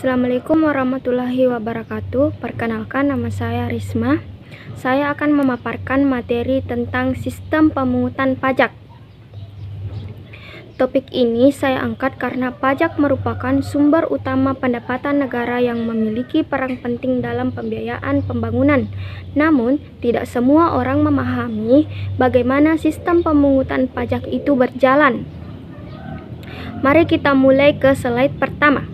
Assalamualaikum warahmatullahi wabarakatuh. Perkenalkan, nama saya Risma. Saya akan memaparkan materi tentang sistem pemungutan pajak. Topik ini saya angkat karena pajak merupakan sumber utama pendapatan negara yang memiliki peran penting dalam pembiayaan pembangunan. Namun, tidak semua orang memahami bagaimana sistem pemungutan pajak itu berjalan. Mari kita mulai ke slide pertama.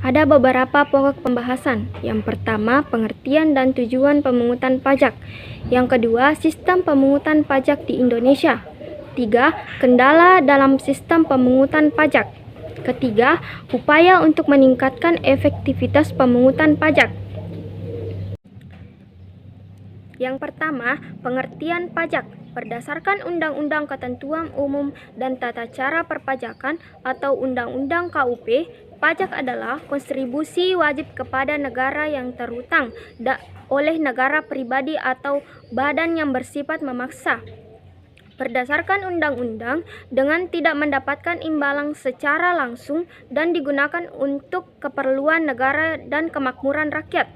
Ada beberapa pokok pembahasan. Yang pertama, pengertian dan tujuan pemungutan pajak. Yang kedua, sistem pemungutan pajak di Indonesia. 3. Kendala dalam sistem pemungutan pajak. Ketiga, upaya untuk meningkatkan efektivitas pemungutan pajak. Yang pertama, pengertian pajak. Berdasarkan Undang-Undang Ketentuan Umum dan Tata Cara Perpajakan atau Undang-Undang KUP, pajak adalah kontribusi wajib kepada negara yang terhutang oleh negara pribadi atau badan yang bersifat memaksa. Berdasarkan undang-undang, dengan tidak mendapatkan imbalan secara langsung dan digunakan untuk keperluan negara dan kemakmuran rakyat.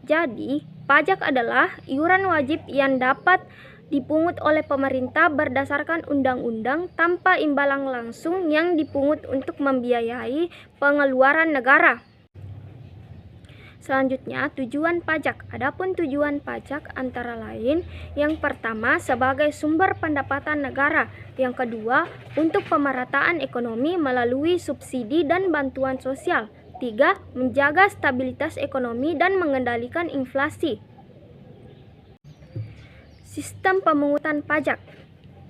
Jadi, pajak adalah iuran wajib yang dapat dipungut oleh pemerintah berdasarkan undang-undang tanpa imbalan langsung yang dipungut untuk membiayai pengeluaran negara. Selanjutnya, tujuan pajak. Adapun tujuan pajak antara lain, yang pertama sebagai sumber pendapatan negara, yang kedua untuk pemerataan ekonomi melalui subsidi dan bantuan sosial, 3. Menjaga stabilitas ekonomi dan mengendalikan inflasi. Sistem pemungutan pajak.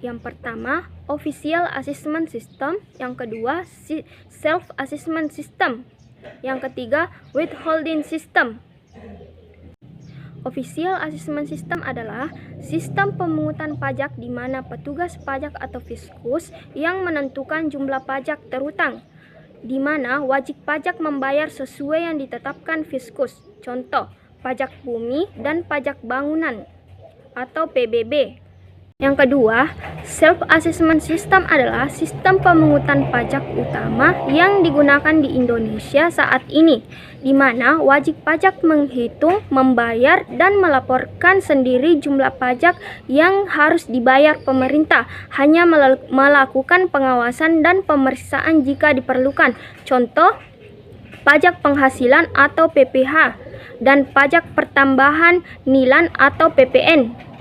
Yang pertama, Official Assessment System. Yang kedua, Self Assessment System. Yang ketiga, Withholding System. Official Assessment System adalah sistem pemungutan pajak di mana petugas pajak atau fiskus yang menentukan jumlah pajak terhutang, di mana wajib pajak membayar sesuai yang ditetapkan fiskus. Contoh, pajak bumi dan pajak bangunan atau PBB. Yang kedua, Self-Assessment System adalah sistem pemungutan pajak utama yang digunakan di Indonesia saat ini, di mana wajib pajak menghitung, membayar, dan melaporkan sendiri jumlah pajak yang harus dibayar pemerintah, hanya melakukan pengawasan dan pemeriksaan jika diperlukan. Contoh, pajak penghasilan atau PPH, dan pajak pertambahan nilai atau PPN.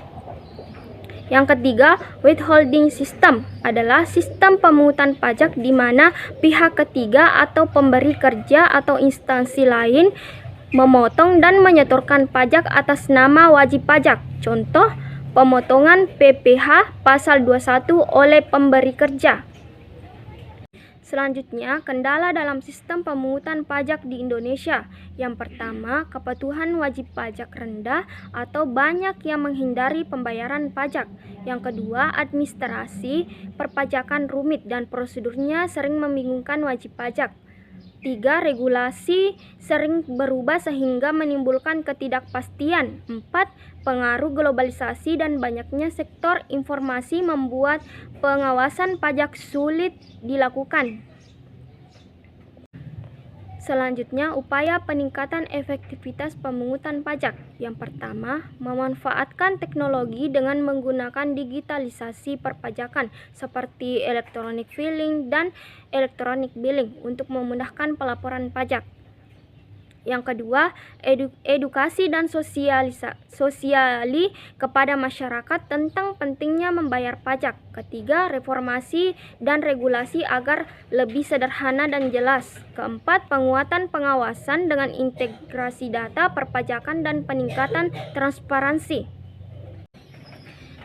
Yang ketiga, Withholding System adalah sistem pemungutan pajak di mana pihak ketiga atau pemberi kerja atau instansi lain memotong dan menyetorkan pajak atas nama wajib pajak. Contoh, pemotongan PPH pasal 21 oleh pemberi kerja. Selanjutnya, kendala dalam sistem pemungutan pajak di Indonesia. Yang pertama, kepatuhan wajib pajak rendah atau banyak yang menghindari pembayaran pajak. Yang kedua, administrasi perpajakan rumit dan prosedurnya sering membingungkan wajib pajak. 3. Regulasi sering berubah sehingga menimbulkan ketidakpastian. 4. Pengaruh globalisasi dan banyaknya sektor informasi membuat pengawasan pajak sulit dilakukan. Selanjutnya, upaya peningkatan efektivitas pemungutan pajak. Yang pertama, memanfaatkan teknologi dengan menggunakan digitalisasi perpajakan seperti electronic filing dan electronic billing untuk memudahkan pelaporan pajak. Yang kedua, edukasi dan sosiali kepada masyarakat tentang pentingnya membayar pajak. Ketiga, reformasi dan regulasi agar lebih sederhana dan jelas. Keempat, penguatan pengawasan dengan integrasi data perpajakan dan peningkatan transparansi.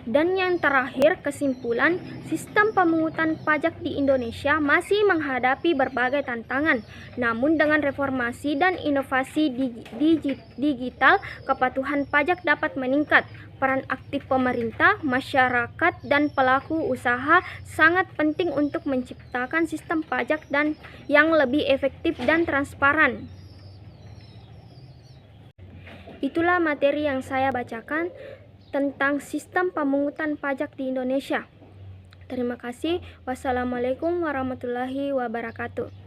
Dan yang terakhir, kesimpulan, sistem pemungutan pajak di Indonesia masih menghadapi berbagai tantangan. Namun dengan reformasi dan inovasi digital, kepatuhan pajak dapat meningkat. Peran aktif pemerintah, masyarakat, dan pelaku usaha sangat penting untuk menciptakan sistem pajak yang lebih efektif dan transparan. Itulah materi yang saya bacakan tentang sistem pemungutan pajak di Indonesia. Terima kasih. Wassalamualaikum warahmatullahi wabarakatuh.